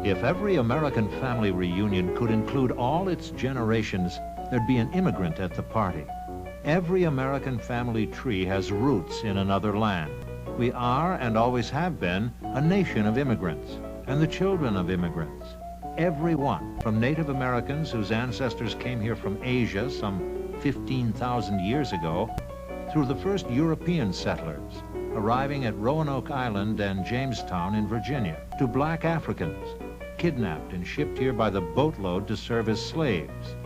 If every American family reunion could include all its generations, there'd be an immigrant at the party. Every American family tree has roots in another land. We are, and always have been, a nation of immigrants, and the children of immigrants. Everyone, from Native Americans whose ancestors came here from Asia some 15,000 years ago, through the first European settlers, arriving at Roanoke Island and Jamestown in Virginia, to black Africans, kidnapped and shipped here by the boatload to serve as slaves.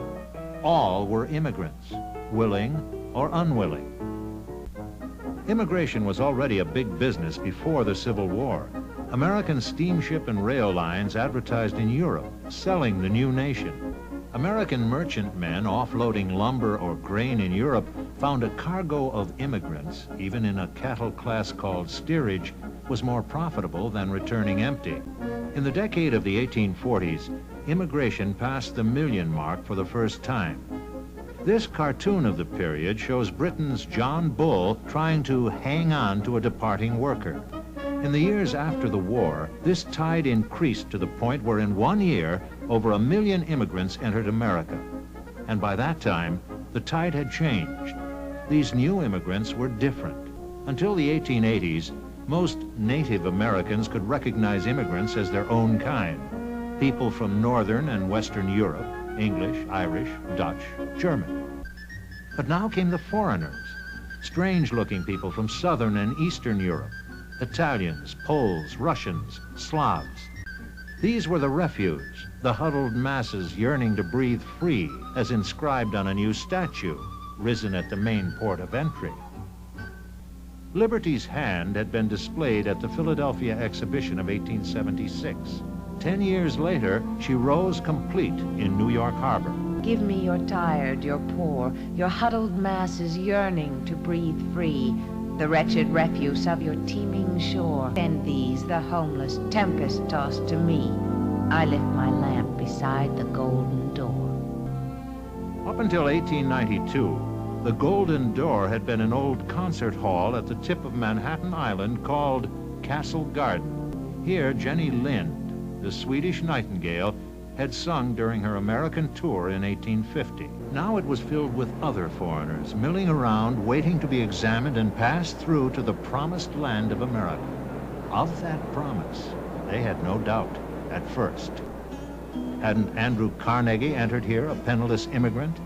All were immigrants, willing or unwilling. Immigration was already a big business before the Civil War. American steamship and rail lines advertised in Europe, selling the new nation. American merchantmen offloading lumber or grain in Europe found a cargo of immigrants, even in a cattle class called steerage, was more profitable than returning empty. In the decade of the 1840s, immigration passed the million mark for the first time. This cartoon of the period shows Britain's John Bull trying to hang on to a departing worker. In the years after the war, this tide increased to the point where in 1 year, over 1 million immigrants entered America. And by that time, the tide had changed. These new immigrants were different. Until the 1880s, most Native Americans could recognize immigrants as their own kind. People from Northern and Western Europe, English, Irish, Dutch, German. But now came the foreigners, strange-looking people from Southern and Eastern Europe, Italians, Poles, Russians, Slavs. These were the refuse, the huddled masses yearning to breathe free, as inscribed on a new statue, risen at the main port of entry. Liberty's hand had been displayed at the Philadelphia exhibition of 1876. 10 years later, she rose complete in New York Harbor. Give me your tired, your poor, your huddled masses yearning to breathe free, the wretched refuse of your teeming shore. Send these, the homeless, tempest-tossed to me. I lift my lamp beside the golden door. Up until 1892, the Golden Door had been an old concert hall at the tip of Manhattan Island called Castle Garden. Here, Jenny Lind, the Swedish nightingale, had sung during her American tour in 1850. Now it was filled with other foreigners, milling around, waiting to be examined and passed through to the promised land of America. Of that promise, they had no doubt at first. Hadn't Andrew Carnegie entered here, a penniless immigrant?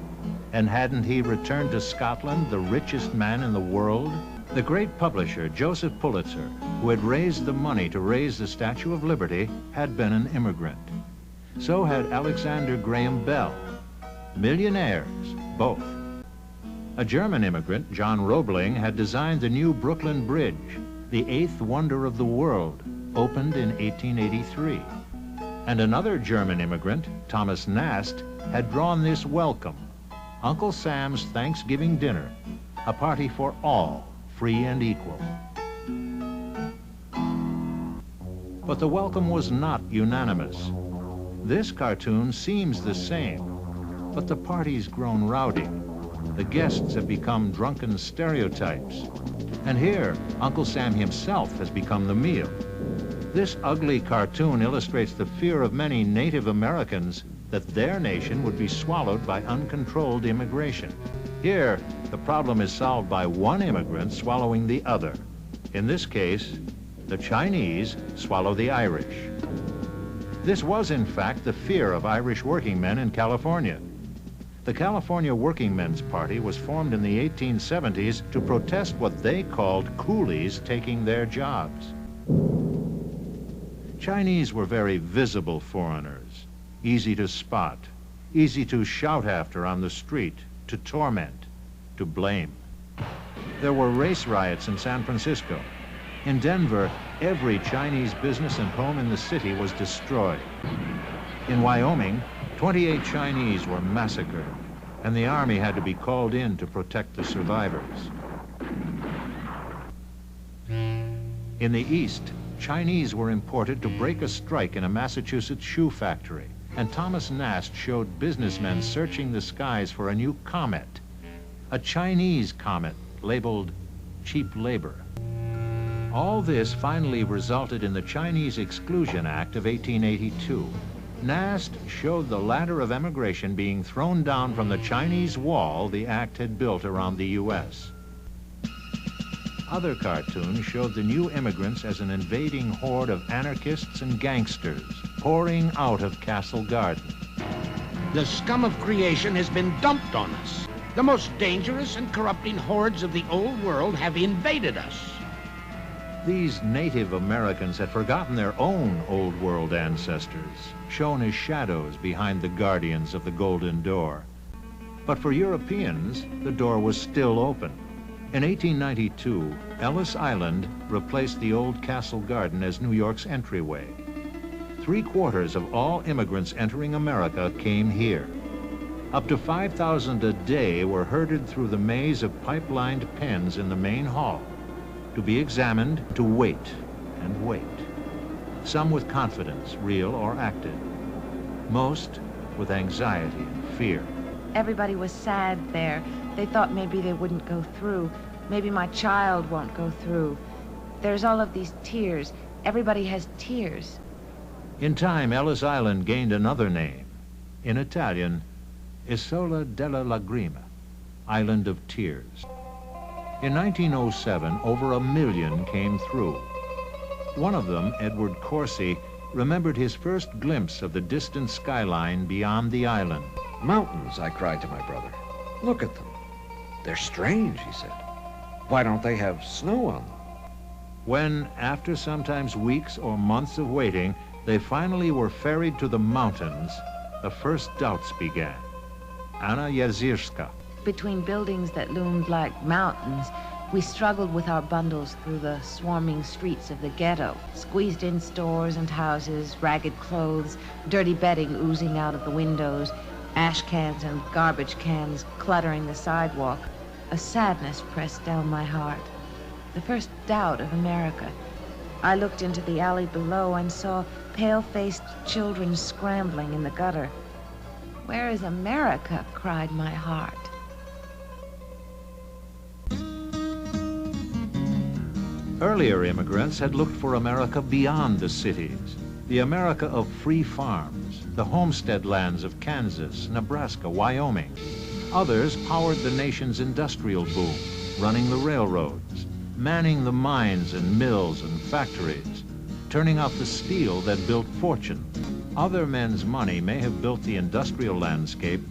And hadn't he returned to Scotland, the richest man in the world? The great publisher, Joseph Pulitzer, who had raised the money to raise the Statue of Liberty, had been an immigrant. So had Alexander Graham Bell. Millionaires, both. A German immigrant, John Roebling, had designed the new Brooklyn Bridge, the 8th wonder of the world, opened in 1883. And another German immigrant, Thomas Nast, had drawn this welcome, Uncle Sam's Thanksgiving dinner, a party for all, free and equal. But the welcome was not unanimous. This cartoon seems the same, but the party's grown rowdy. The guests have become drunken stereotypes. And here, Uncle Sam himself has become the meal. This ugly cartoon illustrates the fear of many Native Americans that their nation would be swallowed by uncontrolled immigration. Here, the problem is solved by one immigrant swallowing the other. In this case, the Chinese swallow the Irish. This was, in fact, the fear of Irish workingmen in California. The California Workingmen's Party was formed in the 1870s to protest what they called coolies taking their jobs. Chinese were very visible foreigners, easy to spot, easy to shout after on the street, to torment, to blame. There were race riots in San Francisco. In Denver, every Chinese business and home in the city was destroyed. In Wyoming, 28 Chinese were massacred, and the army had to be called in to protect the survivors. In the East, Chinese were imported to break a strike in a Massachusetts shoe factory, and Thomas Nast showed businessmen searching the skies for a new comet, a Chinese comet labeled cheap labor. All this finally resulted in the Chinese Exclusion Act of 1882. Nast showed the ladder of emigration being thrown down from the Chinese wall the act had built around the U.S. Other cartoons showed the new immigrants as an invading horde of anarchists and gangsters pouring out of Castle Garden. The scum of creation has been dumped on us. The most dangerous and corrupting hordes of the old world have invaded us. These Native Americans had forgotten their own Old World ancestors, shown as shadows behind the guardians of the Golden Door. But for Europeans, the door was still open. In 1892, Ellis Island replaced the old Castle Garden as New York's entryway. 3/4 of all immigrants entering America came here. Up to 5,000 a day were herded through the maze of pipelined pens in the main hall, to be examined, to wait and wait. Some with confidence, real or acted. Most with anxiety and fear. Everybody was sad there. They thought maybe they wouldn't go through. Maybe my child won't go through. There's all of these tears. Everybody has tears. In time, Ellis Island gained another name. In Italian, Isola delle Lagrime, Island of Tears. In 1907, over 1 million came through. One of them, Edward Corsi, remembered his first glimpse of the distant skyline beyond the island. Mountains, I cried to my brother. Look at them. They're strange, he said. Why don't they have snow on them? When, after sometimes weeks or months of waiting, they finally were ferried to the mountains, the first doubts began. Anna Jezierska. Between buildings that loomed like mountains, we struggled with our bundles through the swarming streets of the ghetto, squeezed in stores and houses, ragged clothes, dirty bedding oozing out of the windows, ash cans and garbage cans cluttering the sidewalk. A sadness pressed down my heart. The first doubt of America. I looked into the alley below and saw pale-faced children scrambling in the gutter. "Where is America?" cried my heart. Earlier immigrants had looked for America beyond the cities, the America of free farms, the homestead lands of Kansas, Nebraska, Wyoming. Others powered the nation's industrial boom, running the railroads, manning the mines and mills and factories, turning out the steel that built fortune. Other men's money may have built the industrial landscape,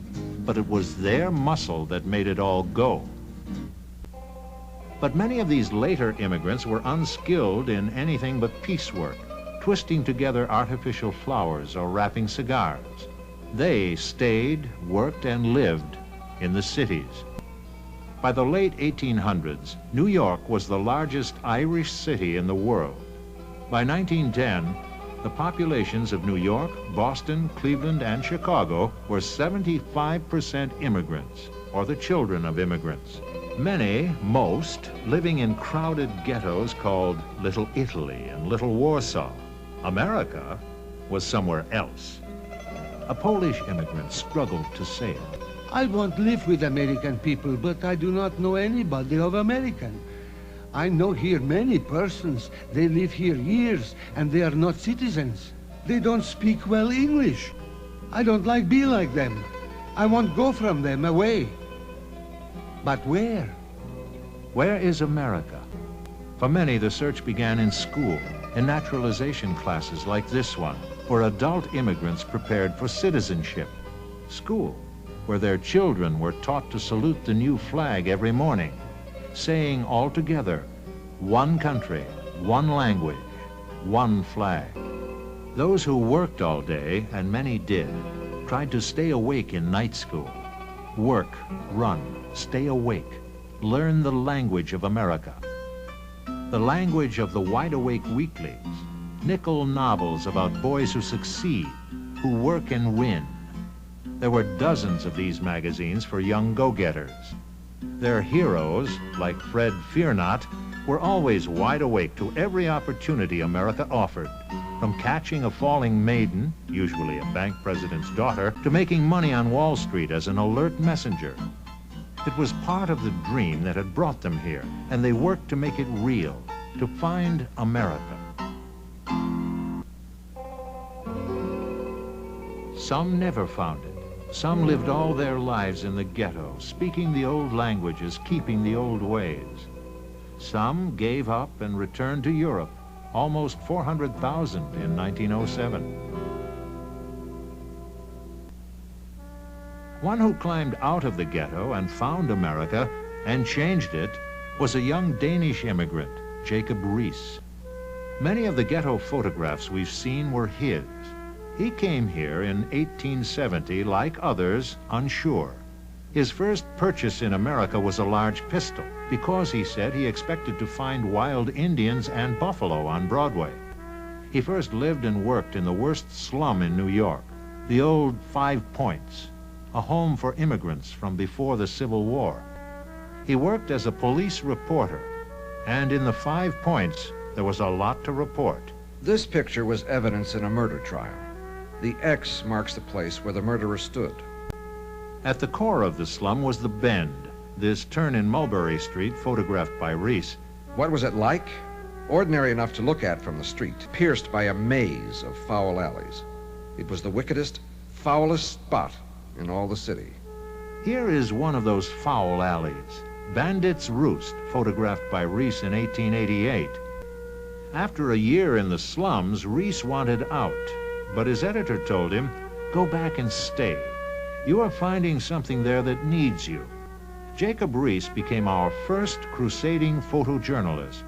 but it was their muscle that made it all go. But many of these later immigrants were unskilled in anything but piecework, twisting together artificial flowers or wrapping cigars. They stayed, worked, and lived in the cities. By the late 1800s, New York was the largest Irish city in the world. By 1910, the populations of New York, Boston, Cleveland, and Chicago were 75% immigrants, or the children of immigrants. Many, most, living in crowded ghettos called Little Italy and Little Warsaw. America was somewhere else. A Polish immigrant struggled to say it. I want to live with American people, but I do not know anybody of American. I know here many persons. They live here years, and they are not citizens. They don't speak well English. I don't like be like them. I want go from them away. But where? Where is America? For many, the search began in school, in naturalization classes like this one, where adult immigrants prepared for citizenship. School, where their children were taught to salute the new flag every morning, saying all together, one country, one language, one flag. Those who worked all day, and many did, tried to stay awake in night school. Work, run, stay awake, learn the language of America. The language of the wide-awake weeklies, nickel novels about boys who succeed, who work and win. There were dozens of these magazines for young go-getters. Their heroes, like Fred Fearnot, were always wide awake to every opportunity America offered, from catching a falling maiden, usually a bank president's daughter, to making money on Wall Street as an alert messenger. It was part of the dream that had brought them here, and they worked to make it real, to find America. Some never found it. Some lived all their lives in the ghetto, speaking the old languages, keeping the old ways. Some gave up and returned to Europe, almost 400,000 in 1907. One who climbed out of the ghetto and found America and changed it was a young Danish immigrant, Jacob Riis. Many of the ghetto photographs we've seen were his. He came here in 1870, like others, unsure. His first purchase in America was a large pistol, because he said he expected to find wild Indians and buffalo on Broadway. He first lived and worked in the worst slum in New York, the old 5 Points, a home for immigrants from before the Civil War. He worked as a police reporter, and in the 5 Points, there was a lot to report. This picture was evidence in a murder trial. The X marks the place where the murderer stood. At the core of the slum was the Bend, this turn in Mulberry Street photographed by Riis. What was it like? Ordinary enough to look at from the street, pierced by a maze of foul alleys. It was the wickedest, foulest spot in all the city. Here is one of those foul alleys, Bandit's Roost, photographed by Riis in 1888. After a year in the slums, Riis wanted out, but his editor told him, "Go back and stay. You are finding something there that needs you." Jacob Riis became our first crusading photojournalist.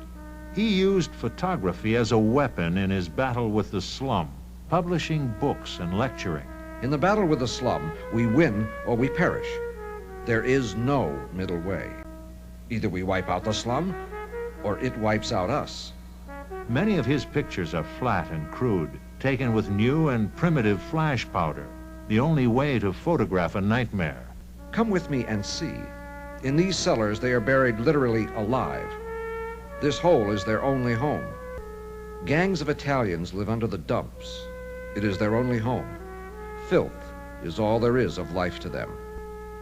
He used photography as a weapon in his battle with the slum, publishing books and lecturing. In the battle with the slum, we win or we perish. There is no middle way. Either we wipe out the slum, or it wipes out us. Many of his pictures are flat and crude, taken with new and primitive flash powder, the only way to photograph a nightmare. Come with me and see. In these cellars, they are buried literally alive. This hole is their only home. Gangs of Italians live under the dumps. It is their only home. Filth is all there is of life to them.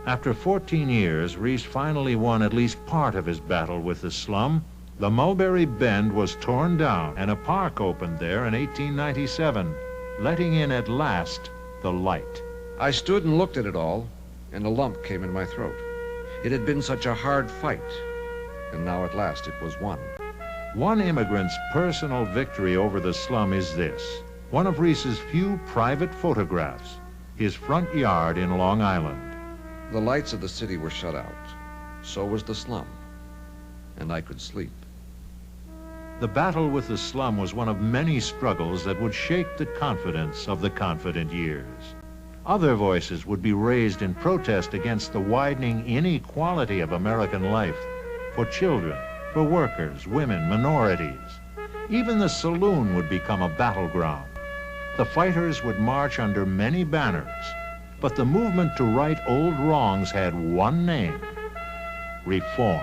After 14 years, Riis finally won at least part of his battle with the slum. The Mulberry Bend was torn down and a park opened there in 1897, letting in at last the light. I stood and looked at it all, and a lump came in my throat. It had been such a hard fight, and now at last it was won. One immigrant's personal victory over the slum is this, one of Riis's few private photographs, his front yard in Long Island. The lights of the city were shut out. So was the slum, and I could sleep. The battle with the slum was one of many struggles that would shake the confidence of the confident years. Other voices would be raised in protest against the widening inequality of American life for children, for workers, women, minorities. Even the saloon would become a battleground. The fighters would march under many banners, but the movement to right old wrongs had one name: reform.